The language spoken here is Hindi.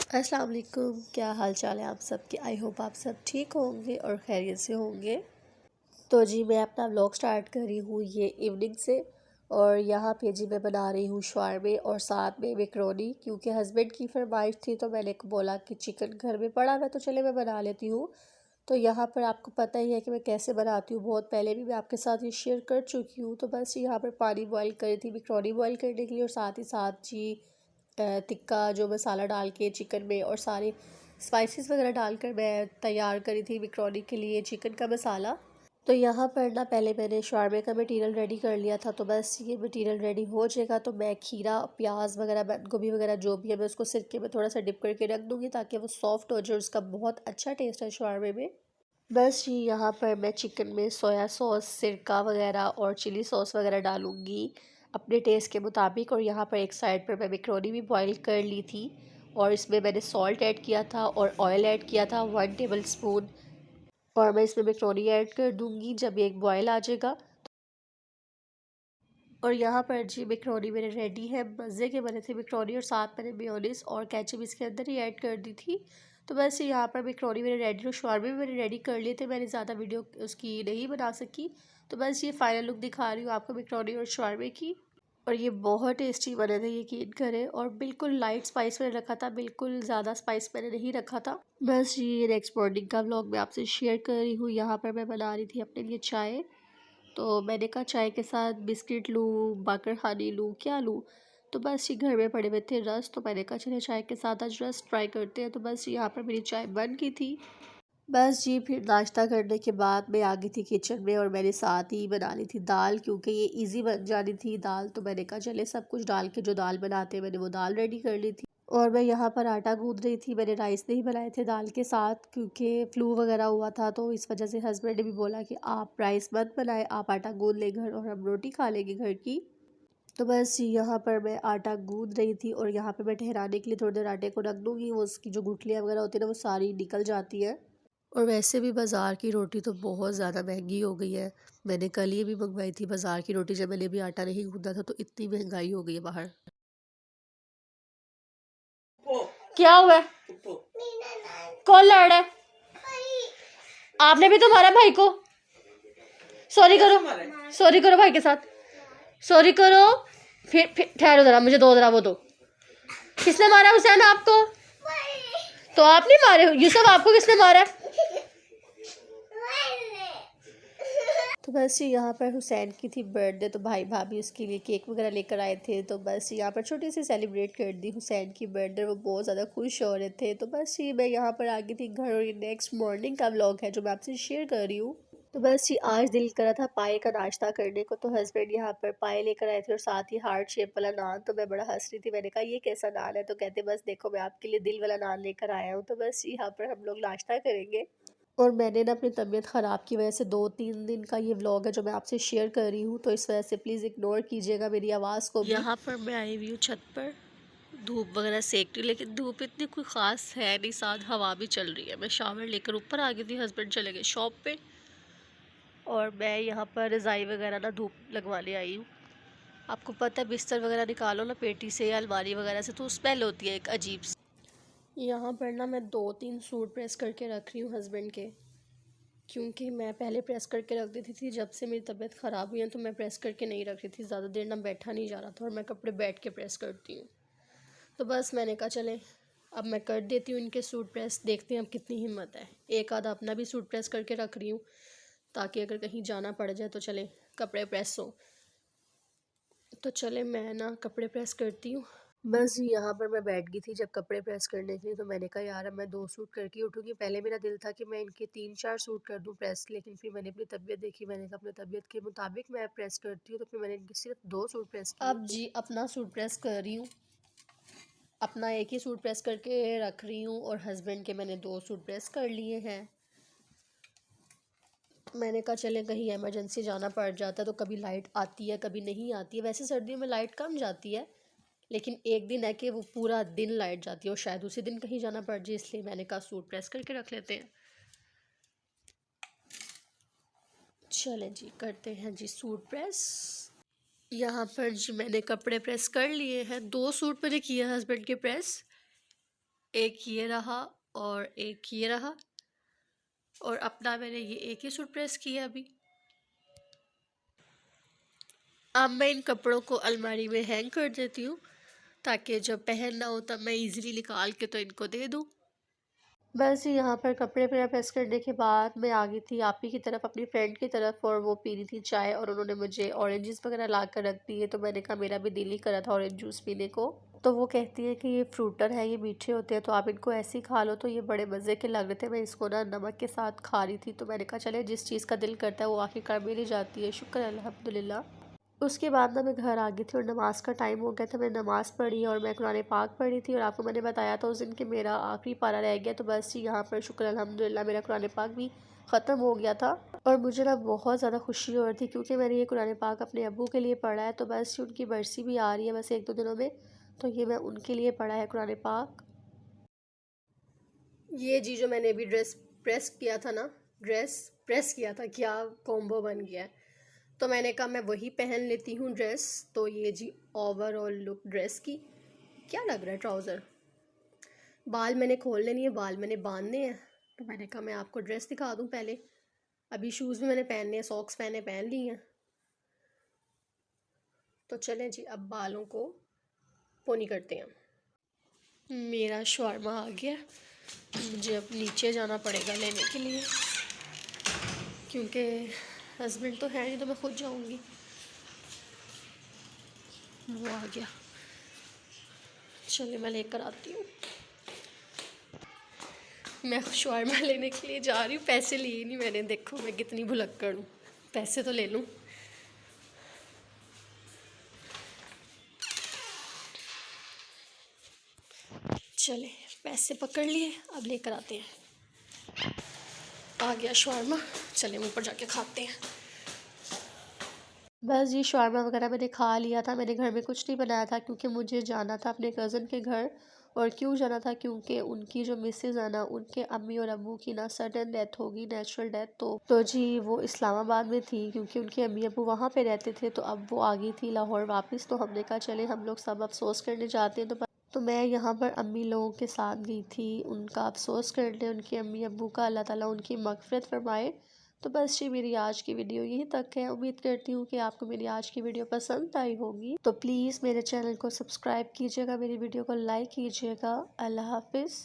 अस्सलाम वालेकुम। क्या हाल चाल है आप सबके। आई होप आप सब ठीक होंगे और खैरियत से होंगे। तो जी मैं अपना व्लॉग स्टार्ट कर रही हूँ ये इवनिंग से। और यहाँ पे जी मैं बना रही हूँ शवारमे और साथ में मैकरोनी, क्योंकि हस्बैंड की फरमाइश थी तो मैंने बोला कि चिकन घर में पड़ा हुआ तो चले मैं बना लेती हूँ। तो यहाँ पर आपको पता ही है कि मैं कैसे बनाती हूँ, बहुत पहले भी मैं आपके साथ ये शेयर कर चुकी हूँ। तो बस यहाँ पर पानी बॉईल करी थी मैकरोनी बॉईल करने के लिए, और साथ ही साथ जी टिक्का जो मसाला डाल के चिकन में और सारे स्पाइसेस वगैरह डालकर मैं तैयार करी थी मैकरोनी के लिए चिकन का मसाला। तो यहाँ पर ना पहले मैंने शवारमे का मटेरियल रेडी कर लिया था। तो बस ये मटेरियल रेडी हो जाएगा तो मैं खीरा प्याज वगैरह बंद गोभी वगैरह जो भी है मैं उसको सिरके में थोड़ा सा डिप करके रख दूँगी ताकि वो सॉफ्ट हो जाए। उसका बहुत अच्छा टेस्ट है शवारमे में। बस जी यहाँ पर मैं चिकन में सोया सॉस सिरका वगैरह और चिली सॉस वगैरह डालूँगी अपने टेस्ट के मुताबिक। और यहाँ पर एक साइड पर मैं मैकरोनी भी बॉईल कर ली थी और इसमें मैंने सॉल्ट ऐड किया था और ऑयल ऐड किया था 1 टेबल स्पून। और मैं इसमें मैकरोनी ऐड कर दूँगी जब ये एक बॉयल आ जाएगा। और यहाँ पर जी मैकरोनी मेरे रेडी है, मज़े के बने थे मैकरोनी, और साथ मैंने मेयोनीज और केचप इसके अंदर ही ऐड कर दी थी। तो बस यहाँ पर मैकरोनी मेरे रेडी और शवारमे भी मैंने रेडी कर लिए थे। मैंने ज़्यादा वीडियो उसकी नहीं बना सकी। तो बस ये फाइनल लुक दिखा रही हूँ आपको मैकरोनी और शवारमे की। और ये बहुत टेस्टी बने थे, यकीन करें। और बिल्कुल लाइट स्पाइस मैंने रखा था, बिल्कुल ज़्यादा स्पाइस मैंने नहीं रखा था। बस ये नेक्स्ट मॉर्निंग का व्लॉग मैं आपसे शेयर कर रही हूँ। यहाँ पर मैं बना रही थी अपने लिए चाय। तो मैंने कहा चाय के साथ बिस्किट लूँ, बाकर खानी लूँ, क्या लूँ। तो बस ये घर में पड़े हुए थे रस, तो मैंने कहा चले चाय के साथ आज रस ट्राई करते हैं। तो बस यहाँ पर मेरी चाय बन गई थी। बस जी फिर नाश्ता करने के बाद मैं आ गई थी किचन में, और मैंने साथ ही बना ली थी दाल, क्योंकि ये इजी बन जानी थी दाल। तो मैंने कहा चले सब कुछ डाल के जो दाल बनाते हैं मैंने वो दाल रेडी कर ली थी। और मैं यहाँ पर आटा गूंद रही थी। मैंने राइस नहीं बनाए थे दाल के साथ, क्योंकि फ्लू वगैरह हुआ था, तो इस वजह से हस्बैंड ने भी बोला कि आप राइस मत बनाए, आप आटा गूंद ले घर और हम रोटी खा लेंगे घर की। तो बस यहाँ पर मैं आटा गूंद रही थी, और यहाँ पे मैं ठहराने के लिए थोड़ी देर आटे को रख दूँगी, वो उसकी जो गुठलियाँ वगैरह होती है ना वो सारी निकल जाती है। और वैसे भी बाज़ार की रोटी तो बहुत ज़्यादा महंगी हो गई है। मैंने कल ही भी मंगवाई थी बाज़ार की रोटी, जब मैंने भी आटा नहीं गूंदा था, तो इतनी महंगाई हो गई है बाहर। क्या हुआ है? कौन लड़ रहा है? आपने भी तो मारा भाई को। सॉरी करो, सॉरी करो भाई के साथ, सॉरी करो। फिर ठहरो जरा, मुझे दो जरा वो दो। किसने मारा हुसैन आपको? तो आप नहीं मारे हो यूसुफ, आपको किसने मारा? तो बस यहाँ पर हुसैन की थी बर्थडे, तो भाई भाभी उसके लिए केक वगैरह लेकर आए थे। तो बस यहाँ पर छोटी सी सेलिब्रेट कर दी हुसैन की बर्थडे। वो बहुत ज़्यादा खुश हो रहे थे। तो बस ये मैं यहाँ पर आ गई थी घर, और ये नेक्स्ट मॉर्निंग का व्लॉग है जो मैं आपसे शेयर कर रही हूँ। तो बस ये आज दिल करा था पाए का नाश्ता करने को, तो हस्बैंड यहाँ पर पाए लेकर आए थे और साथ ही हार्ट शेप वाला नान। तो मैं बड़ा हंस रही थी, मैंने कहा ये कैसा नान है? तो कहते बस देखो मैं आपके लिए दिल वाला नान लेकर आया हूँ। तो बस यहाँ पर हम लोग नाश्ता करेंगे। और मैंने ना अपनी तबीयत ख़राब की वजह से 2-3 दिन का ये व्लॉग है जो मैं आपसे शेयर कर रही हूँ, तो इस वजह से प्लीज़ इग्नोर कीजिएगा मेरी आवाज़ को भी। यहाँ पर मैं आई हुई हूँ छत पर, धूप वगैरह सेक रही, लेकिन धूप इतनी कोई ख़ास है नहीं, साथ हवा भी चल रही है। मैं शावर लेकर ऊपर आ गई थी, हस्बैंड चले गए शॉप पे, और मैं यहाँ पर रज़ाई वगैरह ना धूप लगवाने आई हूँ। आपको पता है बिस्तर वगैरह निकालो ना पेटी से या अलमारी वगैरह से, तो स्मेल होती है एक अजीब सी। यहाँ पर ना मैं 2-3 सूट प्रेस करके रख रही हूँ हस्बैंड के, क्योंकि मैं पहले प्रेस करके रख देती थी। जब से मेरी तबीयत ख़राब हुई है तो मैं प्रेस करके नहीं रख रही थी, ज़्यादा देर ना बैठा नहीं जा रहा था, और मैं कपड़े बैठ के प्रेस करती हूँ। तो बस मैंने कहा चले अब मैं कर देती हूँ इनके सूट प्रेस, देखते हैं अब कितनी हिम्मत है। एक आधा अपना भी सूट प्रेस करके रख रही हूँ, ताकि अगर कहीं जाना पड़ जाए तो चले कपड़े प्रेस हो। तो चले मैं ना कपड़े प्रेस करती हूँ। बस यहाँ पर मैं बैठ गई थी जब कपड़े प्रेस करने के लिए, तो मैंने कहा यार अब मैं 2 सूट करके उठूँगी। पहले मेरा दिल था कि मैं इनके 3-4 सूट कर दूँ प्रेस, लेकिन फिर मैंने अपनी तबीयत देखी, मैंने कहा अपनी तबीयत के मुताबिक मैं प्रेस करती हूँ। तो फिर मैंने इनके सिर्फ 2 सूट प्रेस किए। अब जी अपना सूट प्रेस कर रही हूँ, अपना एक ही सूट प्रेस करके रख रही हूँ, और हस्बैंड के मैंने 2 सूट प्रेस कर लिए हैं। मैंने कहा चले कहीं इमरजेंसी जाना पड़ जाता है, तो कभी लाइट आती है कभी नहीं आती है। वैसे सर्दियों में लाइट कम जाती है, लेकिन एक दिन है कि वो पूरा दिन लाइट जाती है, और शायद उसी दिन कहीं जाना पड़ जाए, इसलिए मैंने कहा सूट प्रेस करके रख लेते हैं। चलें जी करते हैं जी सूट प्रेस। यहाँ पर जी मैंने कपड़े प्रेस कर लिए हैं, 2 सूट मैंने किए हस्बैंड के प्रेस। एक ये रहा और एक ये रहा, और अपना मैंने ये एक ही सूट प्रेस किया अभी। अब मैं इन कपड़ों को अलमारी में हैंग कर देती हूँ, ताकि जब पहनना हो तब मैं इजीली निकाल के तो इनको दे दूँ। बस यहाँ पर कपड़े मेरा प्रेस करने के बाद मैं आ गई थी आपी की तरफ, अपनी फ्रेंड की तरफ, और वो पी रही थी चाय, और उन्होंने मुझे ऑरेंजेस वगैरह ला कर रख दिए। तो मैंने कहा मेरा भी दिल ही करा था ऑरेंज जूस पीने को। तो वो कहती है कि ये फ्रूटर है, ये मीठे होते हैं, तो आप इनको ऐसे ही खा लो। तो ये बड़े मज़े के लग रहे थे, मैं इसको ना नमक के साथ खा रही थी। तो मैंने कहा चले जिस चीज़ का दिल करता है वो आखिरकार मिल ही जाती है, शुक्र अल्हम्दुलिल्लाह। उसके बाद ना मैं घर आ गई थी और नमाज़ का टाइम हो गया था। मैं नमाज़ पढ़ी और मैं कुरान पाक पढ़ी थी, और आपको मैंने बताया था उस दिन कि मेरा आखिरी पारा रह गया। तो बस जी यहाँ पर शुक्र अल्हम्दुलिल्लाह मेरा कुरान पाक भी ख़त्म हो गया था। और मुझे ना बहुत ज़्यादा खुशी हो रही थी, क्योंकि मैंने ये कुरान पाक अपने अब्बू के लिए पढ़ा है। तो बस जी उनकी बरसी भी आ रही है बस 1-2 दिनों में, तो ये मैं उनके लिए पढ़ा है कुरान पाक। ये जी जो मैंने अभी ड्रेस प्रेस किया था ना, ड्रेस प्रेस किया था, क्या कॉम्बो बन गया है। तो मैंने कहा मैं वही पहन लेती हूँ ड्रेस। तो ये जी ओवरऑल लुक ड्रेस की। क्या लग रहा है ट्राउज़र। बाल मैंने खोलने नहीं है, बाल मैंने बांधने हैं। तो मैंने कहा मैं आपको ड्रेस दिखा दूँ पहले। अभी शूज़ भी मैंने पहनने हैं, सॉक्स पहन ली हैं। तो चलें जी अब बालों को पोनी करते हैं। मेरा शवारमा आ गया, मुझे अब नीचे जाना पड़ेगा लेने के लिए, क्योंकि हस्बैंड तो है नहीं, तो मैं खुद जाऊंगी। वो आ गया, चलिए मैं लेकर आती हूँ। मैं शवारमा लेने के लिए जा रही हूँ, पैसे लिए नहीं मैंने, देखो मैं कितनी भुलक्कड़ हूँ, पैसे तो ले लूँ। चले पैसे पकड़ लिए, अब लेकर आते हैं। आ गया शवारमा, चले ऊपर जाके खाते हैं। बस ये शवारमा वगैरह मैंने खा लिया था। मैंने घर में कुछ नहीं बनाया था, क्योंकि मुझे जाना था अपने कज़न के घर। और क्यों जाना था, क्योंकि उनकी जो मिसेज़ है ना, उनके अम्मी और अब्बू की ना सडन डेथ होगी, नेचुरल डेथ। तो जी वो इस्लामाबाद में थी, क्योंकि उनके अम्मी अब्बू वहाँ पे रहते थे। तो अब वो आ गई थी लाहौर वापस। तो हमने कहा चले हम लोग सब अफसोस करने जाते हैं। तो मैं यहाँ पर अम्मी लोगों के साथ गई थी उनका अफसोस करने, उनके अम्मी अब्बू का, अल्लाह ताला उनकी मग़फ़िरत फरमाए। तो बस ये मेरी आज की वीडियो यहीं तक है। उम्मीद करती हूँ कि आपको मेरी आज की वीडियो पसंद आई होगी। तो प्लीज़ मेरे चैनल को सब्सक्राइब कीजिएगा, मेरी वीडियो को लाइक कीजिएगा। अल्लाह हाफ़िज़।